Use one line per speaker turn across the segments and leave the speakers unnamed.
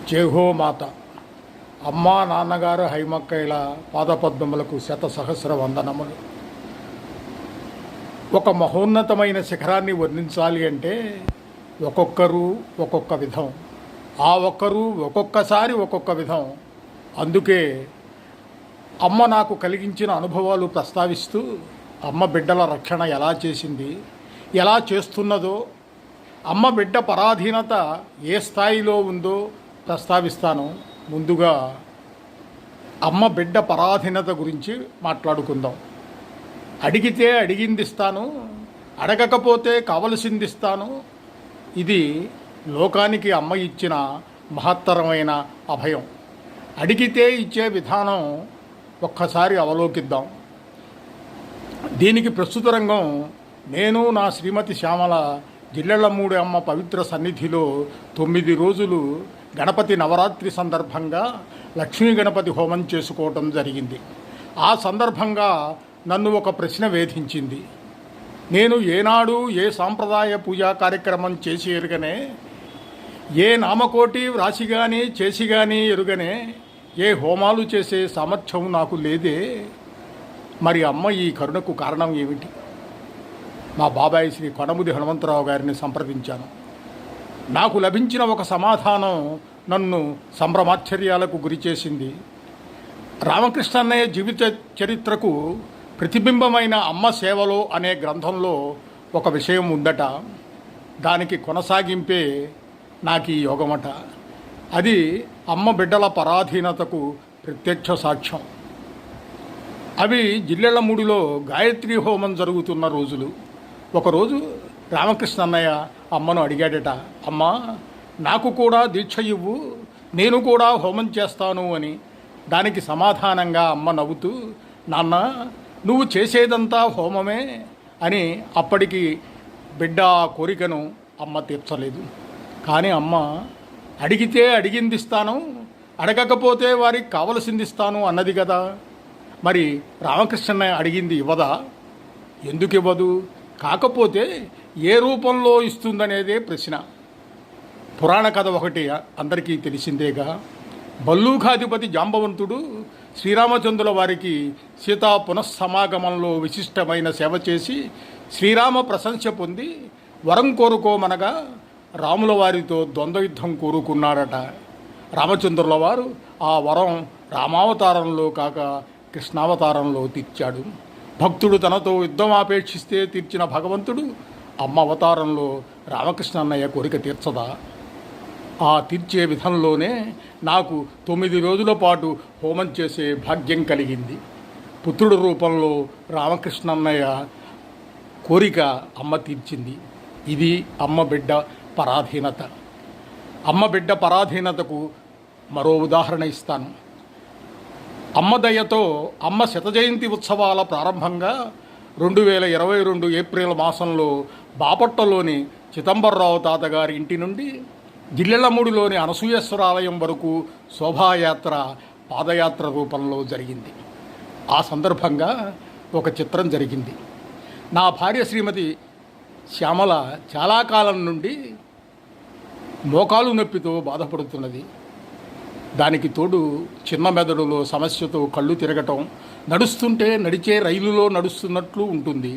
జేహో మాత. అమ్మా నాన్నగారు హైమక్కైల పాదపద్మములకు శతసహస్ర వందనములు. ఒక మహోన్నతమైన శిఖరాన్ని వర్ణించాలి అంటే ఒక్కొక్కరు ఒక్కొక్క విధం, ఆ ఒక్కరు ఒక్కొక్కసారి ఒక్కొక్క విధం. అందుకే అమ్మ నాకు కలిగించిన అనుభవాలు ప్రస్తావిస్తూ అమ్మ బిడ్డల రక్షణ ఎలా చేసింది, ఎలా చేస్తున్నదో, అమ్మ బిడ్డ పరాధీనత ఏ స్థాయిలో ఉందో ప్రస్తావిస్తాను. ముందుగా అమ్మ బిడ్డ పరాధీనత గురించి మాట్లాడుకుందాం. అడిగితే అడిగింది ఇస్తాను, అడగకపోతే కావలసింది ఇస్తాను. ఇది లోకానికి అమ్మ ఇచ్చిన మహత్తరమైన అభయం. అడిగితే ఇచ్చే విధానం ఒక్కసారి అవలోకిద్దాం. దీనికి ప్రస్తుత రంగం నేను నా శ్రీమతి శ్యామల జిల్లెళ్లమూడి అమ్మ పవిత్ర సన్నిధిలో 9 రోజులు గణపతి నవరాత్రి సందర్భంగా లక్ష్మీ గణపతి హోమం చేసుకోవటం జరిగింది. ఆ సందర్భంగా నన్ను ఒక ప్రశ్న వేధించింది. నేను ఏనాడు ఏ సాంప్రదాయ పూజా కార్యక్రమం చేసి ఎరుగనే, ఏ నామకోటి వ్రాసి కానీ చేసి కానీ ఎరుగనే, ఏ హోమాలు చేసే సామర్థ్యం నాకు లేదే. మరి అమ్మ ఈ కరుణకు కారణం ఏమిటి? మా బాబాయ్ శ్రీ కొనముది హనుమంతరావు గారిని సంప్రదించాను. నాకు లభించిన ఒక సమాధానం నన్ను సంభ్రమాశ్చర్యాలకు గురిచేసింది. రామకృష్ణన్నయ్య జీవిత చరిత్రకు ప్రతిబింబమైన అమ్మ సేవలో అనే గ్రంథంలో ఒక విషయం ఉందట. దానికి కొనసాగింపే నాకు ఈ యోగమట. అది అమ్మ బిడ్డల పరాధీనతకు ప్రత్యక్ష సాక్ష్యం. అవి జిల్లెళ్లమూడిలో గాయత్రి హోమం జరుగుతున్న రోజులు. ఒకరోజు రామకృష్ణ అన్నయ్య అమ్మను అడిగాడట, అమ్మా నాకు కూడా దీక్ష ఇవ్వు, నేను కూడా హోమం చేస్తాను అని. దానికి సమాధానంగా అమ్మ నవ్వుతూ, నాన్న నువ్వు చేసేదంతా హోమమే అని. అప్పటికి బిడ్డ కోరికను అమ్మ తీర్చలేదు. కానీ అమ్మ అడిగితే అడిగింది ఇస్తాను, అడగకపోతే వారికి కావలసింది ఇస్తాను అన్నది కదా. మరి రామకృష్ణ అడిగింది ఇవ్వదా? ఎందుకు ఇవ్వదు? కాకపోతే ఏ రూపంలో ఇస్తుందనేదే ప్రశ్న. పురాణ కథ ఒకటి అందరికీ తెలిసిందేగా. భల్లూకాధిపతి జాంబవంతుడు శ్రీరామచంద్రుల వారికి సీతా పునఃసమాగమంలో విశిష్టమైన సేవ చేసి శ్రీరామ ప్రశంస పొంది వరం కోరుకోమనగా రాముల వారితో ద్వంద్వయుద్ధం కోరుకున్నాడట. రామచంద్రుల వారు ఆ వరం రామావతారంలో కాక కృష్ణావతారంలో తీర్చాడు. భక్తుడు తనతో యుద్ధం ఆపేక్షిస్తే తీర్చిన భగవంతుడు అమ్మ అవతారంలో రామకృష్ణ అన్నయ్య కోరిక తీర్చదా? ఆ తీర్చే విధంలోనే నాకు 9 రోజుల పాటు హోమం చేసే భాగ్యం కలిగింది. పుత్రుడు రూపంలో రామకృష్ణ అన్నయ్య కోరిక అమ్మ తీర్చింది. ఇది అమ్మ బిడ్డ పరాధీనత. అమ్మ బిడ్డ పరాధీనతకు మరో ఉదాహరణ ఇస్తాను. అమ్మ దయతో అమ్మ శతజయంతి ఉత్సవాల ప్రారంభంగా 2022 ఏప్రిల్ మాసంలో బాపట్లలోని చిదంబరరావు తాతగారి ఇంటి నుండి జిల్లెళ్లమూడిలోని అనసూయేశ్వరాలయం వరకు శోభాయాత్ర పాదయాత్ర రూపంలో జరిగింది. ఆ సందర్భంగా ఒక చిత్రం జరిగింది. నా భార్య శ్రీమతి శ్యామల చాలా కాలం నుండి మోకాలు నొప్పితో బాధపడుతున్నది. దానికి తోడు చిన్న మెదడులో సమస్యతో కళ్ళు తిరగటం, నడుస్తుంటే నడిచే రైలులో నడుస్తున్నట్లు ఉంటుంది.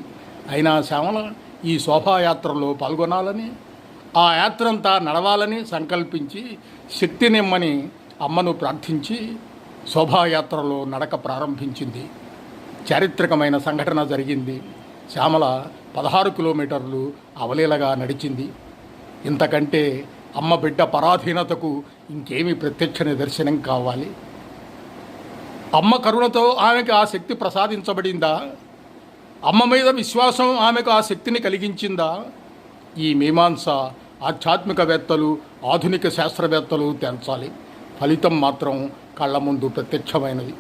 అయినా శ్యామల ఈ శోభాయాత్రలో పాల్గొనాలని, ఆ యాత్రంతా నడవాలని సంకల్పించి శక్తినిమ్మని అమ్మను ప్రార్థించి శోభాయాత్రలో నడక ప్రారంభించింది. చారిత్రకమైన సంఘటన జరిగింది. శ్యామల 16 కిలోమీటర్లు అవలీలగా నడిచింది. ఇంతకంటే అమ్మ బిడ్డ పరాధీనతకు ఇంకేమీ ప్రత్యక్ష నిదర్శనం కావాలి? అమ్మ కరుణతో ఆమెకు ఆ శక్తి ప్రసాదించబడిందా? అమ్మ మీద విశ్వాసం ఆమెకు ఆ శక్తిని కలిగించిందా? ఈ మీమాంస ఆధ్యాత్మికవేత్తలు, ఆధునిక శాస్త్రవేత్తలు తేల్చాలి. ఫలితం మాత్రం కళ్ళ ముందు ప్రత్యక్షమైనది.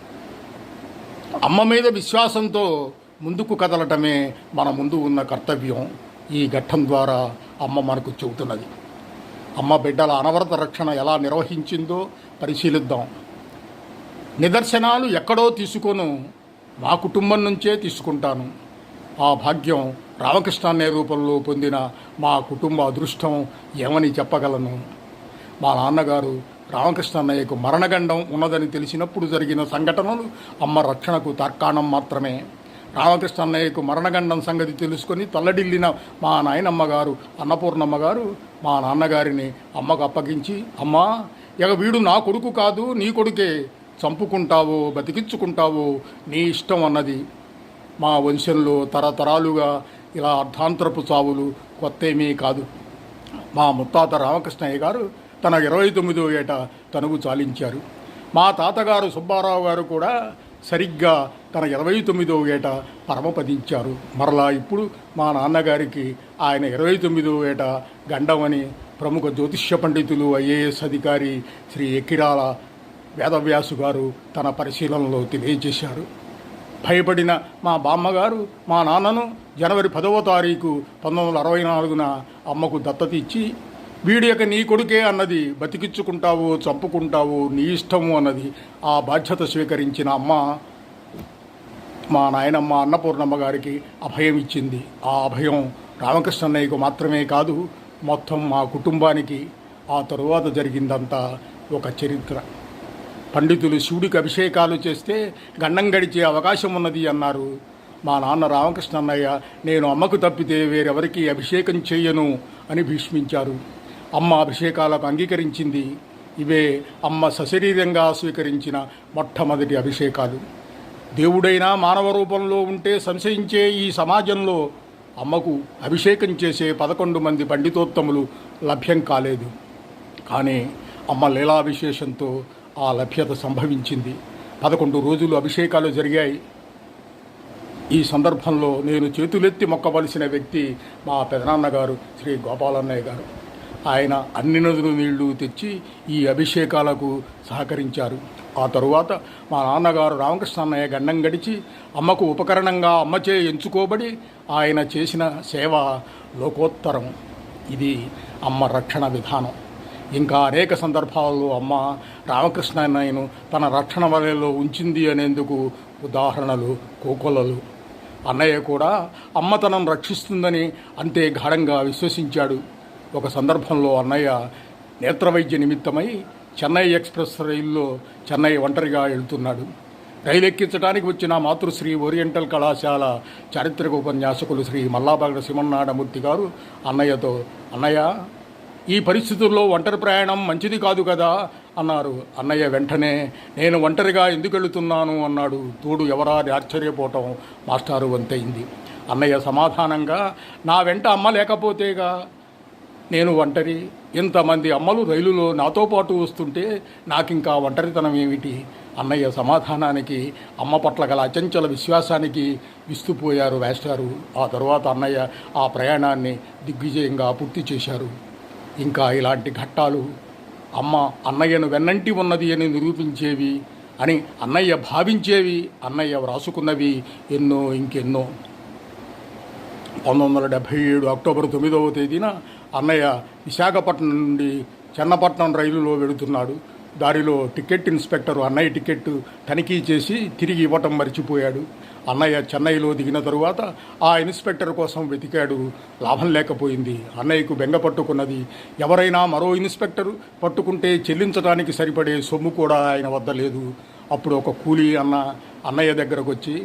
అమ్మ మీద విశ్వాసంతో ముందుకు కదలటమే మన ముందు ఉన్న కర్తవ్యం. ఈ ఘట్టం ద్వారా అమ్మ మనకు చెబుతున్నది. అమ్మ బిడ్డల అనవరత రక్షణ ఎలా నిర్వహించిందో పరిశీలిద్దాం. నిదర్శనాలు ఎక్కడో తీసుకోను, మా కుటుంబం నుంచే తీసుకుంటాను. ఆ భాగ్యం రామకృష్ణ అనే రూపంలో పొందిన మా కుటుంబ అదృష్టం ఏమని చెప్పగలను. మా నాన్నగారు రామకృష్ణ అన్నయ్యకు మరణగండం ఉన్నదని తెలిసినప్పుడు జరిగిన సంఘటనలు అమ్మ రక్షణకు తార్కాణం మాత్రమే. రామకృష్ణ అన్నయ్యకు మరణగండం సంగతి తెలుసుకొని తల్లడిల్లిన మా నాయనమ్మ గారు అన్నపూర్ణమ్మ గారు మా నాన్నగారిని అమ్మకు అప్పగించి, అమ్మా ఇక వీడు నా కొడుకు కాదు, నీ కొడుకే, చంపుకుంటావో బతికించుకుంటావో నీ ఇష్టం అన్నది. మా వంశంలో తరతరాలుగా ఇలా అర్ధాంతరపు చావులు కొత్తేమీ కాదు. మా ముత్తాత రామకృష్ణయ్య గారు తన 29వ ఏట తనువు చాలించారు. మా తాతగారు సుబ్బారావు గారు కూడా సరిగ్గా తన 29వ ఏట పరమపదించారు. మరలా ఇప్పుడు మా నాన్నగారికి ఆయన 29వ ఏట గండమని ప్రముఖ జ్యోతిష్య పండితులు ఐఏఎస్ అధికారి శ్రీ ఎక్కిరాల వేదవ్యాసు గారు తన పరిశీలనలో తెలియజేశారు. భయపడిన మా బామ్మగారు మా నాన్నను జనవరి 10వ తారీఖు 1964న అమ్మకు దత్తత ఇచ్చి, వీడియక నీ కొడుకే అన్నది, బతికించుకుంటావు చంపుకుంటావు నీ ఇష్టము అన్నది. ఆ బాధ్యత స్వీకరించిన అమ్మ మా నాయనమ్మ అన్నపూర్ణమ్మ గారికి అభయం ఇచ్చింది. ఆ అభయం రామకృష్ణన్నయ్యకు మాత్రమే కాదు, మొత్తం మా కుటుంబానికి. ఆ తరువాత జరిగిందంతా ఒక చరిత్ర. పండితులు శివుడికి అభిషేకాలు చేస్తే గండం గడిచే అవకాశం ఉన్నది అన్నారు. మా నాన్న రామకృష్ణన్నయ్య నేను అమ్మకు తప్పితే వేరెవరికి అభిషేకం చేయను అని భీష్మించారు. అమ్మ అభిషేకాలకు అంగీకరించింది. ఇవే అమ్మ సశరీరంగా స్వీకరించిన మొట్టమొదటి అభిషేకాలు. దేవుడైనా మానవ రూపంలో ఉంటే సంశయించే ఈ సమాజంలో అమ్మకు అభిషేకం చేసే 11 మంది పండితోత్తములు లభ్యం కాలేదు. కానీ అమ్మ లీలావిశేషంతో ఆ లభ్యత సంభవించింది. 11 రోజులు అభిషేకాలు జరిగాయి. ఈ సందర్భంలో నేను చేతులెత్తి మొక్కవలసిన వ్యక్తి మా పెదనాన్నగారు శ్రీ గోపాలన్నయ్య గారు. ఆయన అన్ని నదుల నీళ్లు తెచ్చి ఈ అభిషేకాలకు సహకరించారు. ఆ తరువాత మా నాన్నగారు రామకృష్ణన్నయ్య గండం గడిచి అమ్మకు ఉపకరణంగా అమ్మచే ఎంచుకోబడి ఆయన చేసిన సేవ లోకోత్తరం. ఇది అమ్మ రక్షణ విధానం. ఇంకా అనేక సందర్భాల్లో అమ్మ రామకృష్ణన్నయ్యను తన రక్షణ వలయంలో ఉంచింది అనేందుకు ఉదాహరణలు కోకొల్లలు. అన్నయ్య కూడా అమ్మ తనను రక్షిస్తుందని అంతే గాఢంగా విశ్వసించాడు. ఒక సందర్భంలో అన్నయ్య నేత్రవైద్య నిమిత్తమై చెన్నై ఎక్స్ప్రెస్ రైల్లో చెన్నై ఒంటరిగా వెళ్తున్నాడు. రైలు ఎక్కించడానికి వచ్చిన మాతృశ్రీ ఓరియంటల్ కళాశాల చారిత్రక ఉపన్యాసకులు శ్రీ మల్లాబాగ శివన్నాడమూర్తి గారు అన్నయ్యతో, అన్నయ్య ఈ పరిస్థితుల్లో ఒంటరి ప్రయాణం మంచిది కాదు కదా అన్నారు. అన్నయ్య వెంటనే నేను ఒంటరిగా ఎందుకు వెళుతున్నాను అన్నాడు. తోడు ఎవరా అని ఆశ్చర్యపోవటం మాస్టారు వంతైంది. అన్నయ్య సమాధానంగా, నా వెంట అమ్మ లేకపోతేగా నేను ఒంటరి. ఇంతమంది అమ్మలు రైలులో నాతో పాటు వస్తుంటే నాకింకా ఒంటరితనం ఏమిటి? అన్నయ్య సమాధానానికి అమ్మ పట్ల గల అచంచల విశ్వాసానికి విస్తుపోయారు మాస్టారు. ఆ తరువాత అన్నయ్య ఆ ప్రయాణాన్ని దిగ్విజయంగా పూర్తి చేశారు. ఇంకా ఇలాంటి ఘట్టాలు అమ్మ అన్నయ్యను వెన్నంటి ఉన్నది అని నిరూపించేవి అని అన్నయ్య భావించేవి, అన్నయ్య వ్రాసుకున్నవి ఎన్నో ఇంకెన్నో. 1977 అక్టోబర్ 9వ తేదీన అన్నయ్య విశాఖపట్నం నుండి చెన్నపట్నం రైలులో వెళుతున్నాడు. దారిలో టికెట్ ఇన్స్పెక్టర్ అన్నయ్య టికెట్ తనిఖీ చేసి తిరిగి ఇవ్వటం మర్చిపోయాడు. అన్నయ్య చెన్నైలో దిగిన తరువాత ఆ ఇన్స్పెక్టర్ కోసం వెతికాడు. లాభం లేకపోయింది. అన్నయ్యకు బెంగ పట్టుకున్నది. ఎవరైనా మరో ఇన్స్పెక్టర్ పట్టుకుంటే చెల్లించడానికి సరిపడే సొమ్ము కూడా ఆయన వద్ద లేదు. అప్పుడు ఒక కూలీ అన్నయ్య దగ్గరకు వచ్చి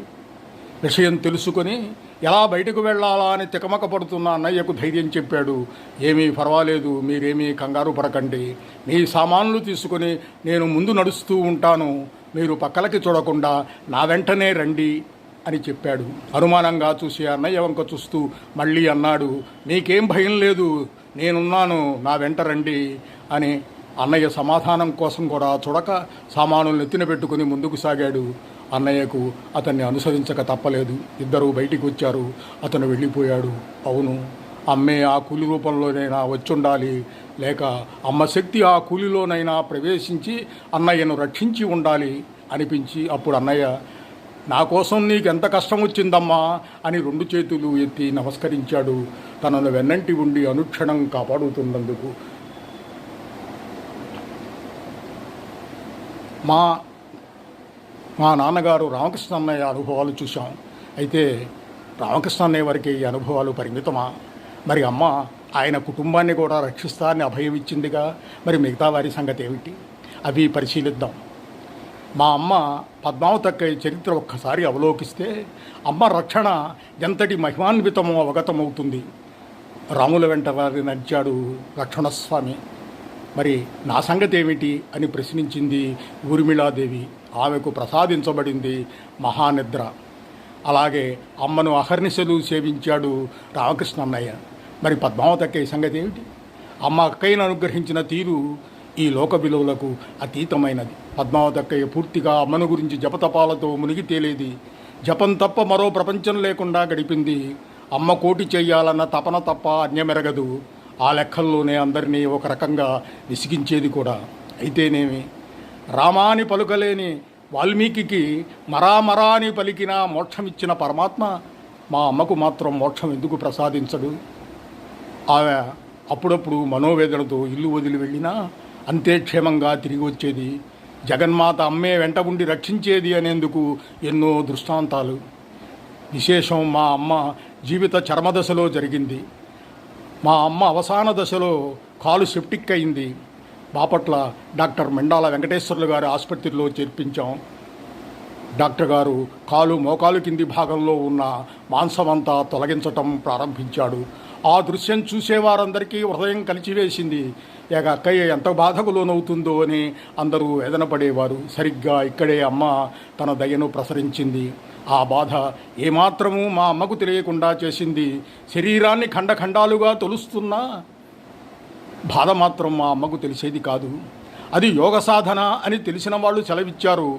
విషయం తెలుసుకొని ఎలా బయటకు వెళ్ళాలా అని తికమక పడుతున్న అన్నయ్యకు ధైర్యం చెప్పాడు. ఏమీ పర్వాలేదు, మీరేమీ కంగారు పడకండి, మీ సామాన్లు తీసుకుని నేను ముందు నడుస్తూ ఉంటాను, మీరు పక్కలకి చూడకుండా నా వెంటనే రండి అని చెప్పాడు. అనుమానంగా చూసి అన్నయ్య వంక చూస్తూ మళ్ళీ అన్నాడు, మీకేం భయం లేదు, నేనున్నాను, నా వెంట రండి అని. అన్నయ్య సమాధానం కోసం కూడా చూడక సామానులు నెత్తిన పెట్టుకుని ముందుకు సాగాడు. అన్నయ్యకు అతన్ని అనుసరించక తప్పలేదు. ఇద్దరూ బయటికి వచ్చారు. అతను వెళ్ళిపోయాడు. అవును, అమ్మే ఆ కూలి రూపంలోనైనా వచ్చుండాలి, లేక అమ్మ శక్తి ఆ కూలిలోనైనా ప్రవేశించి అన్నయ్యను రక్షించి ఉండాలి అనిపించి అప్పుడు అన్నయ్య, నా కోసం నీకెంత కష్టం వచ్చిందమ్మా అని 2 చేతులు ఎత్తి నమస్కరించాడు. తనను వెన్నంటి ఉండి అనుక్షణం కాపాడుతున్నందుకు. మా నాన్నగారు రామకృష్ణ అన్నయ్య అనుభవాలు చూశాం. అయితే రామకృష్ణ అన్నయ్య వారికి ఈ అనుభవాలు పరిమితమా? మరి అమ్మ ఆయన కుటుంబాన్ని కూడా రక్షిస్తా అని అభయం ఇచ్చిందిగా, మరి మిగతా వారి సంగతి ఏమిటి? అవి పరిశీలిద్దాం. మా అమ్మ పద్మావతక్కయ్య చరిత్ర ఒక్కసారి అవలోకిస్తే అమ్మ రక్షణ ఎంతటి మహిమాన్వితమో అవగతమవుతుంది. రాముల వెంట వారి నడిచాడు లక్ష్మణస్వామి. మరి నా సంగతి ఏమిటి అని ప్రశ్నించింది ఊర్మిళాదేవి. ఆమెకు ప్రసాదించబడింది మహానిద్ర. అలాగే అమ్మను అహర్నిశలు సేవించాడు రామకృష్ణన్నయ్య. మరి పద్మావతక్కయ్య సంగతి ఏమిటి? అమ్మ అక్కయ్యను అనుగ్రహించిన తీరు ఈ లోక విలువలకు అతీతమైనది. పద్మావతక్కయ్య పూర్తిగా అమ్మను గురించి జపతపాలతో మునిగి తేలేది. జపం తప్ప మరో ప్రపంచం లేకుండా గడిపింది. అమ్మ కోటి చెయ్యాలన్న తపన తప్ప అన్యమెరగదు. ఆ లెక్కల్లోనే అందరినీ ఒక రకంగా విసిగించేది కూడా. అయితేనేమి, రామాని పలుకలేని వాల్మీకి మరామరా అని పలికిన మోక్షమిచ్చిన పరమాత్మ మా అమ్మకు మాత్రం మోక్షం ఎందుకు ప్రసాదించడు? ఆమె అప్పుడప్పుడు మనోవేదనతో ఇల్లు వదిలి వెళ్ళినా అంతే క్షేమంగా తిరిగి వచ్చేది. జగన్మాత అమ్మే వెంట ఉండి రక్షించేది అనేందుకు ఎన్నో దృష్టాంతాలు. విశేషం, మా అమ్మ జీవిత చర్మదశలో జరిగింది. మా అమ్మ అవసాన దశలో కాలు సెప్టిక్ అయింది. బాపట్ల డాక్టర్ మెండాల వెంకటేశ్వర్లు గారి ఆసుపత్రిలో చేర్పించాం. డాక్టర్ గారు కాలు మోకాలు కింది భాగంలో ఉన్న మాంసమంతా తొలగించటం ప్రారంభించాడు. ఆ దృశ్యం చూసేవారందరికీ హృదయం కలిచివేసింది. ఇక అక్కయ్య ఎంత బాధకు లోనవుతుందో అని అందరూ వేదన పడేవారు. సరిగ్గా ఇక్కడే అమ్మ తన దయను ప్రసరించింది. ఆ బాధ ఏమాత్రమూ మా అమ్మకు తెలియకుండా చేసింది. శరీరాన్ని ఖండఖండాలుగా తొలుస్తున్నా బాధ మాత్రం మా అమ్మకు తెలిసేది కాదు. అది యోగ సాధన అని తెలిసిన వాళ్ళు సెలవిచ్చారు.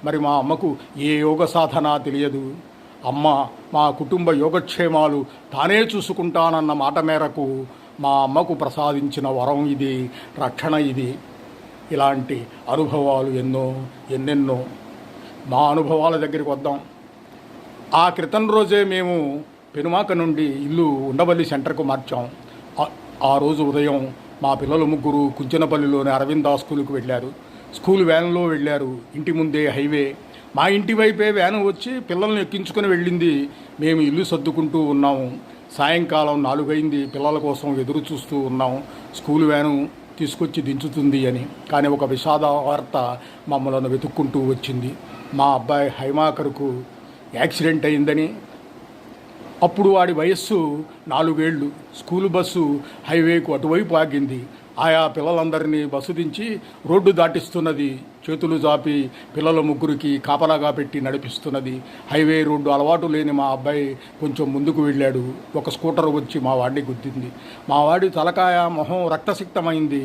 మరి మా అమ్మకు ఏ యోగ సాధన తెలియదు. అమ్మ మా కుటుంబ యోగక్షేమాలు తానే చూసుకుంటానన్న మాట మేరకు మా అమ్మకు ప్రసాదించిన వరం ఇది, రక్షణ ఇది. ఇలాంటి అనుభవాలు ఎన్నెన్నో. మా అనుభవాల దగ్గరికి వద్దాం. ఆ క్రితం రోజే మేము పెనుమాక నుండి ఇల్లు ఉండవల్లి సెంటర్కు మార్చాం. ఆ రోజు ఉదయం మా పిల్లలు ముగ్గురు కుంచెనపల్లిలోని అరవిందా స్కూలుకు వెళ్ళారు. స్కూల్ వ్యాన్లో వెళ్ళారు. ఇంటి ముందే హైవే. మా ఇంటి వైపే వ్యాను వచ్చి పిల్లల్ని ఎక్కించుకొని వెళ్ళింది. మేము ఇల్లు సర్దుకుంటూ ఉన్నాము. సాయంకాలం 4 అయింది. పిల్లల కోసం ఎదురు చూస్తూ ఉన్నాం, స్కూల్ వ్యాను తీసుకొచ్చి దించుతుంది అని. కానీ ఒక విషాద వార్త మమ్మల్ని వెతుక్కుంటూ వచ్చింది. మా అబ్బాయి హైమాకర్కు యాక్సిడెంట్ అయిందని. అప్పుడు వాడి వయస్సు 4 ఏళ్ళు. స్కూలు బస్సు హైవేకు అటువైపు ఆగింది. ఆయా పిల్లలందరినీ బస్సు దించి రోడ్డు దాటిస్తున్నది. చేతులు జాపి పిల్లల ముగ్గురికి కాపలాగా పెట్టి నడిపిస్తున్నది. హైవే రోడ్డు అలవాటు లేని మా అబ్బాయి కొంచెం ముందుకు వెళ్ళాడు. ఒక స్కూటర్ వచ్చి మా వాడిని గుద్దింది. మా వాడి తలకాయ మొహం రక్తసిక్తమైంది.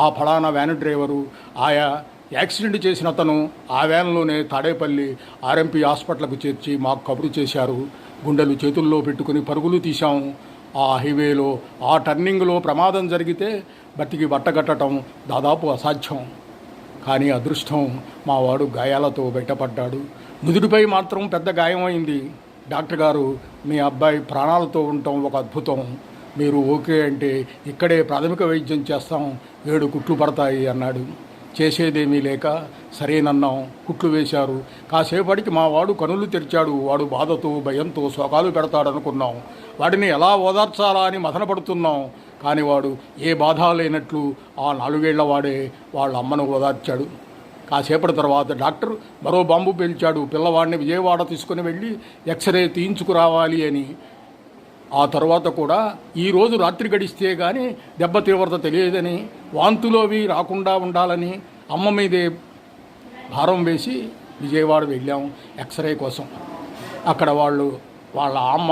ఆ ఫలానా వ్యాను డ్రైవరు, ఆయా యాక్సిడెంట్ చేసిన అతను ఆ వ్యాన్లోనే తాడేపల్లి ఆర్ఎంపీ హాస్పిటల్కు చేర్చి మాకు కబురు చేశారు. గుండెలు చేతుల్లో పెట్టుకుని పరుగులు తీశాము. ఆ హైవేలో ఆ టర్నింగ్లో ప్రమాదం జరిగితే బతికి బట్టగట్టడం దాదాపు అసాధ్యం. కానీ అదృష్టం, మా వాడు గాయాలతో బయటపడ్డాడు. నుదుటిపై మాత్రం పెద్ద గాయమైంది. డాక్టర్ గారు, మీ అబ్బాయి ప్రాణాలతో ఉండటం ఒక అద్భుతం. మీరు ఓకే అంటే ఇక్కడే ప్రాథమిక వైద్యం చేస్తాం, 7 కుట్లు పడతాయి అన్నాడు. చేసేదేమీ లేక సరేనన్నాం. కుట్లు వేశారు. కాసేపటికి మా వాడు కనులు తెరిచాడు. వాడు బాధతో భయంతో శోకాలు పెడతాడనుకున్నాం. వాడిని ఎలా ఓదార్చాలా అని మదనపడుతున్నాం. కానీ వాడు ఏ బాధ లేనట్లు ఆ 4 ఏళ్ల వాడే వాళ్ళ అమ్మను ఓదార్చాడు. కాసేపటి తర్వాత డాక్టర్ మరో బాంబు పేల్చాడు. పిల్లవాడిని విజయవాడ తీసుకుని వెళ్ళి ఎక్స్రే తీయించుకురావాలి అని. ఆ తర్వాత కూడా ఈరోజు రాత్రి గడిస్తే కానీ దెబ్బ తీవ్రత తెలియదని, వాంతులోవి రాకుండా ఉండాలని అమ్మ మీదే భారం వేసి విజయవాడ వెళ్ళాం ఎక్స్రే కోసం. అక్కడ వాళ్ళ అమ్మ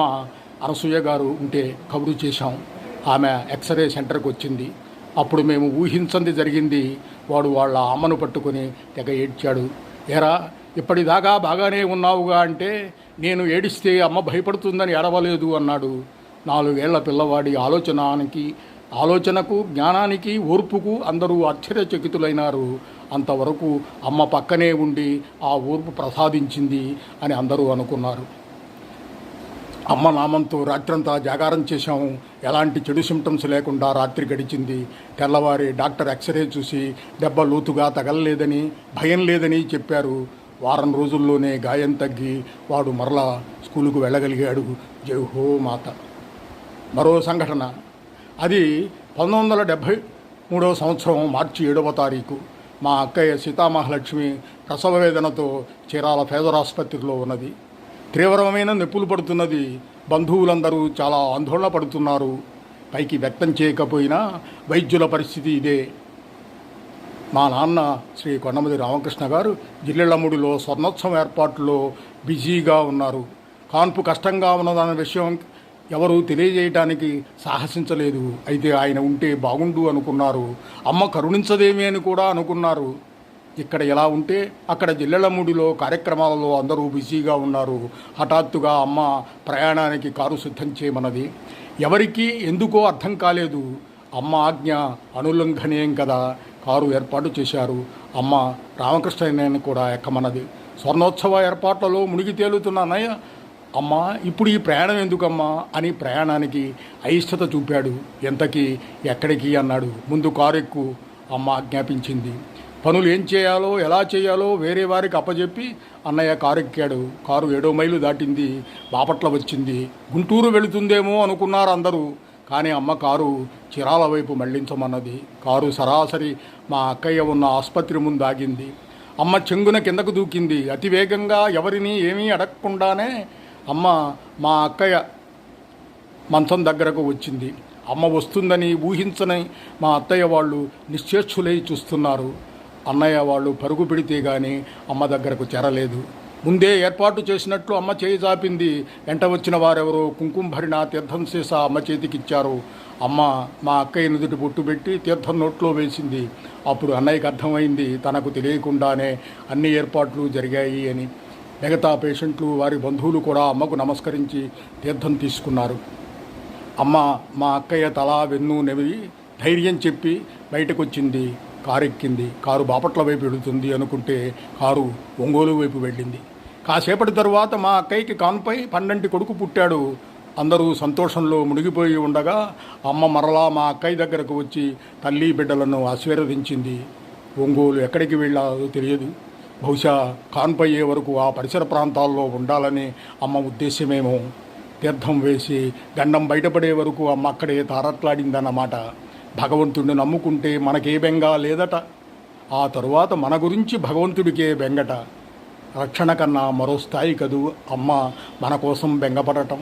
అనసూయ గారు ఉంటే కబురు చేశాం. ఆమె ఎక్స్రే సెంటర్కి వచ్చింది. అప్పుడు మేము ఊహించంది జరిగింది. వాడు వాళ్ళ అమ్మను పట్టుకొని తెగ ఏడ్చాడు. ఏరా, ఇప్పటిదాకా బాగానే ఉన్నావుగా అంటే, నేను ఏడిస్తే అమ్మ భయపడుతుందని ఏడవలేదు అన్నాడు. 4 ఏళ్ల పిల్లవాడి ఆలోచనకు, జ్ఞానానికి, ఓర్పుకు అందరూ ఆశ్చర్యచకితులైనారు. అంతవరకు అమ్మ పక్కనే ఉండి ఆ ఓర్పు ప్రసాదించింది అని అందరూ అనుకున్నారు. అమ్మ నామంతో రాత్రంతా జాగారం చేశాము. ఎలాంటి చెడు సిమ్టమ్స్ లేకుండా రాత్రి గడిచింది. తెల్లవారి డాక్టర్ ఎక్స్రే చూసి దెబ్బ లోతుగా తగలలేదని, భయం లేదని చెప్పారు. వారం రోజుల్లోనే గాయం తగ్గి వాడు మరలా స్కూలుకు వెళ్ళగలిగాడు. జై హో మాత. మరో సంఘటన. అది 1973 సంవత్సరం మార్చి 7వ తారీఖు. మా అక్కయ్య సీతామహాలక్ష్మి ప్రసవ వేదనతో చీరాల ఫేదర్ ఆసుపత్రిలో ఉన్నది. తీవ్రమైన నొప్పులు పడుతున్నది. బంధువులందరూ చాలా ఆందోళన పడుతున్నారు. పైకి వ్యక్తం చేయకపోయినా వైద్యుల పరిస్థితి ఇదే. మా నాన్న శ్రీ కొండమది రామకృష్ణ గారు జిల్లెళ్ళముడిలో స్వర్ణోత్సవం ఏర్పాట్లో బిజీగా ఉన్నారు. కాన్పు కష్టంగా ఉన్నదన్న విషయం ఎవరు తెలియజేయటానికి సాహసించలేదు. అయితే ఆయన ఉంటే బాగుండు అనుకున్నారు. అమ్మ కరుణించదేమి అని కూడా అనుకున్నారు. ఇక్కడ ఎలా ఉంటే అక్కడ జిల్లెళ్ళముడిలో కార్యక్రమాలలో అందరూ బిజీగా ఉన్నారు. హఠాత్తుగా అమ్మ ప్రయాణానికి కారు సిద్ధం చేయమన్నది. ఎవరికీ ఎందుకో అర్థం కాలేదు. అమ్మ ఆజ్ఞ అనుల్లంఘనీయం కదా. కారు ఏర్పాటు చేశారు. అమ్మ రామకృష్ణయ్యని కూడా ఎక్కమన్నది. స్వర్ణోత్సవ ఏర్పాట్లలో మునిగి తేలుతున్న అన్నయ్య, అమ్మ ఇప్పుడు ఈ ప్రయాణం ఎందుకమ్మా అని ప్రయాణానికి అయిష్టత చూపాడు. ఎంతకీ ఎక్కడికి అన్నాడు. ముందు కారు ఎక్కు అమ్మ ఆజ్ఞాపించింది. పనులు ఏం చేయాలో ఎలా చేయాలో వేరే వారికి అప్పచెప్పి అన్నయ్య కారు ఎక్కాడు. కారు 7 మైలు దాటింది. బాపట్ల వచ్చింది. గుంటూరు వెళుతుందేమో అనుకున్నారు అందరూ. కానీ అమ్మ కారు చీరాల వైపు మళ్లించమన్నది. కారు సరాసరి మా అక్కయ్య ఉన్న ఆసుపత్రి ముందు ఆగింది. అమ్మ చెంగున కిందకు దూకింది. అతివేగంగా ఎవరిని ఏమీ అడగకుండానే అమ్మ మా అక్కయ్య మంచం దగ్గరకు వచ్చింది. అమ్మ వస్తుందని ఊహించని మా అత్తయ్య వాళ్ళు నిశ్చేష్టులై చూస్తున్నారు. అన్నయ్య వాళ్ళు పరుగు పెడితే గాని అమ్మ దగ్గరకు చేరలేదు. ముందే ఏర్పాటు చేసినట్లు అమ్మ చేయి చాపింది. వెంట వచ్చిన వారెవరో కుంకుమ భరిన తీర్థం సీసా అమ్మ చేతికిచ్చారు. అమ్మ మా అక్కయ్య నుదుటి బొట్టు పెట్టి తీర్థం నోట్లో వేసింది. అప్పుడు అన్నయ్యకి అర్థమైంది తనకు తెలియకుండానే అన్ని ఏర్పాట్లు జరిగాయి అని. మిగతా పేషెంట్లు వారి బంధువులు కూడా అమ్మకు నమస్కరించి తీర్థం తీసుకున్నారు. అమ్మ మా అక్కయ్య తల వెన్ను నెవి ధైర్యం చెప్పి బయటకు వచ్చింది. కారు ఎక్కింది. కారు బాపట్ల వైపు వెళుతుంది అనుకుంటే కారు ఒంగోలు వైపు వెళ్ళింది. కాసేపటి తరువాత మా అక్కయ్యకి కాన్పై 12 కొడుకు పుట్టాడు. అందరూ సంతోషంలో మునిగిపోయి ఉండగా అమ్మ మరలా మా అక్కయ్య దగ్గరకు వచ్చి తల్లి బిడ్డలను ఆశీర్వదించింది. ఒంగోలు ఎక్కడికి వెళ్ళాలో తెలియదు. బహుశా కాన్పయ్యే వరకు ఆ పరిసర ప్రాంతాల్లో ఉండాలని అమ్మ ఉద్దేశమేమో. తీర్థం వేసి గండం బయటపడే వరకు అమ్మ అక్కడే తారట్లాడిందన్నమాట. భగవంతుడిని నమ్ముకుంటే మనకే బెంగ లేదట. ఆ తరువాత మన గురించి భగవంతుడికే బెంగట. రక్షణ కన్నా మరో స్థాయి కదూ అమ్మ మన కోసం బెంగపడటం.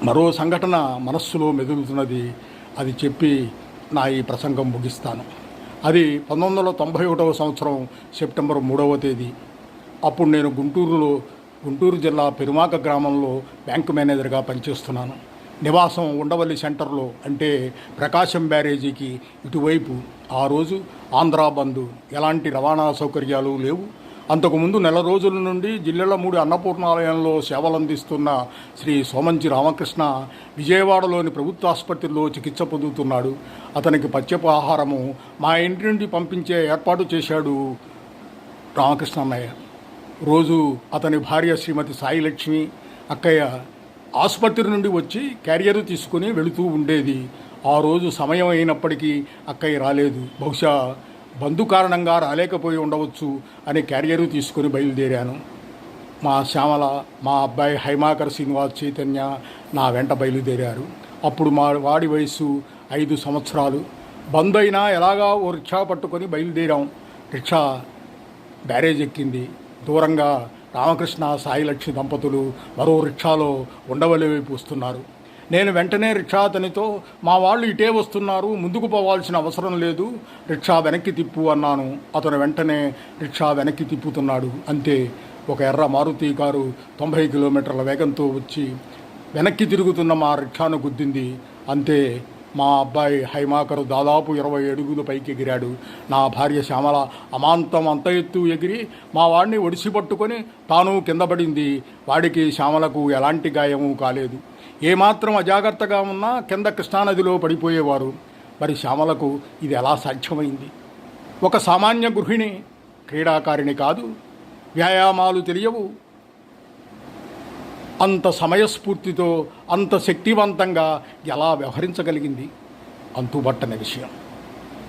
మరో సంఘటన మనస్సులో మెదులుతున్నది. అది చెప్పి నా ఈ ప్రసంగం ముగిస్తాను. అది 1991 సంవత్సరం సెప్టెంబర్ 3వ తేదీ. అప్పుడు నేను గుంటూరు జిల్లా పెరుమాక గ్రామంలో బ్యాంకు మేనేజర్గా పనిచేస్తున్నాను. నివాసం ఉండవల్లి సెంటర్లో, అంటే ప్రకాశం బ్యారేజీకి ఇటువైపు. ఆ రోజు ఆంధ్రా బంద్. ఎలాంటి రవాణా సౌకర్యాలు లేవు. అంతకుముందు నెల రోజుల నుండి జిల్లెళ్ళమూడి అన్నపూర్ణాలయంలో సేవలందిస్తున్న శ్రీ సోమంచి రామకృష్ణ విజయవాడలోని ప్రభుత్వ ఆసుపత్రిలో చికిత్స పొందుతున్నాడు. అతనికి పచ్యపు ఆహారము మా ఇంటి నుండి పంపించే ఏర్పాటు చేశాడు రామకృష్ణ అన్నయ్య. రోజు అతని భార్య శ్రీమతి సాయిలక్ష్మి అక్కయ్య ఆసుపత్రి నుండి వచ్చి క్యారియర్ తీసుకుని వెళుతూ ఉండేది. ఆ రోజు సమయం అయినప్పటికీ అక్కయ్య రాలేదు. బహుశా బంధు కారణంగా రాలేకపోయి ఉండవచ్చు అని క్యారియరు తీసుకుని బయలుదేరాను. మా శ్యామల, మా అబ్బాయి హైమాకర్ శ్రీనివాస్ చైతన్య నా వెంట బయలుదేరారు. అప్పుడు మా వాడి వయసు 5 సంవత్సరాలు. బంద్ అయినా ఎలాగా ఓ రిక్షా పట్టుకొని బయలుదేరాం. రిక్షా బ్యారేజ్ ఎక్కింది. దూరంగా రామకృష్ణ సాయిలక్ష్మి దంపతులు మరో రిక్షాలో ఉండవల్లి వైపు వస్తున్నారు. నేను వెంటనే రిక్షా అతనితో, మా వాళ్ళు ఇటే వస్తున్నారు, ముందుకు పోవాల్సిన అవసరం లేదు, రిక్షా వెనక్కి తిప్పు అన్నాను. అతను వెంటనే రిక్షా వెనక్కి తిప్పుతున్నాడు. అంతే, ఒక ఎర్ర మారుతి కారు 90 కిలోమీటర్ల వేగంతో వచ్చి వెనక్కి తిరుగుతున్న మా రిక్షాను గుద్దింది. అంతే, మా అబ్బాయి హైమాకరు దాదాపు 20 అడుగులు పైకి ఎగిరాడు. నా భార్య శ్యామల అమాంతం అంత ఎత్తు ఎగిరి మా వాడిని ఒడిసి పట్టుకొని తాను కింద పడింది. వాడికి శ్యామలకు ఎలాంటి గాయము కాలేదు. ఏమాత్రం అజాగ్రత్తగా ఉన్నా కింద కృష్ణానదిలో పడిపోయేవారు. మరి శ్యామలకు ఇది ఎలా సాధ్యమైంది? ఒక సామాన్య గృహిణి, క్రీడాకారిణి కాదు, వ్యాయామాలు తెలియవు. అంత సమయస్ఫూర్తితో అంత శక్తివంతంగా ఎలా వ్యవహరించగలిగింది? అంతుబట్టని విషయం.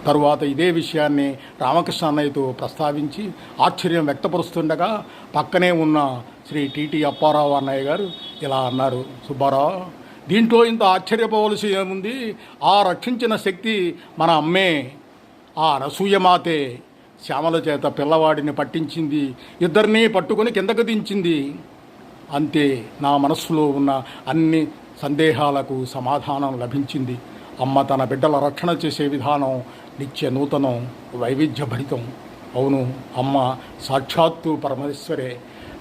తరువాత ఇదే విషయాన్ని రామకృష్ణ అన్నయ్యతో ప్రస్తావించి ఆశ్చర్యం వ్యక్తపరుస్తుండగా పక్కనే ఉన్న శ్రీ టీటీ అప్పారావు అన్నయ్య గారు ఇలా అన్నారు, సుబ్బారావు, దీంట్లో ఇంత ఆశ్చర్యపోవలసి ఏముంది? ఆ రక్షించిన శక్తి మన అమ్మే. ఆ అనసూయమాతే శ్యామల చేత పిల్లవాడిని పట్టించింది, ఇద్దరినీ పట్టుకొని కిందకు దించింది. అంతే, నా మనస్సులో ఉన్న అన్ని సందేహాలకు సమాధానం లభించింది. అమ్మ తన బిడ్డల రక్షణ చేసే విధానం నిత్య నూతనం, వైవిధ్యభరితం. అవును, అమ్మ సాక్షాత్తు పరమేశ్వరే.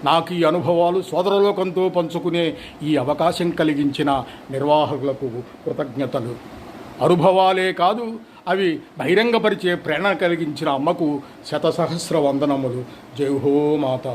నాకు ఈ అనుభవాలు సోదరలోకంతో పంచుకునే ఈ అవకాశం కలిగించిన నిర్వాహకులకు కృతజ్ఞతలు. అనుభవాలే కాదు, అవి బహిరంగపరిచే ప్రేరణ కలిగించిన అమ్మకు శతసహస్ర వందనములు. జై హో మాత.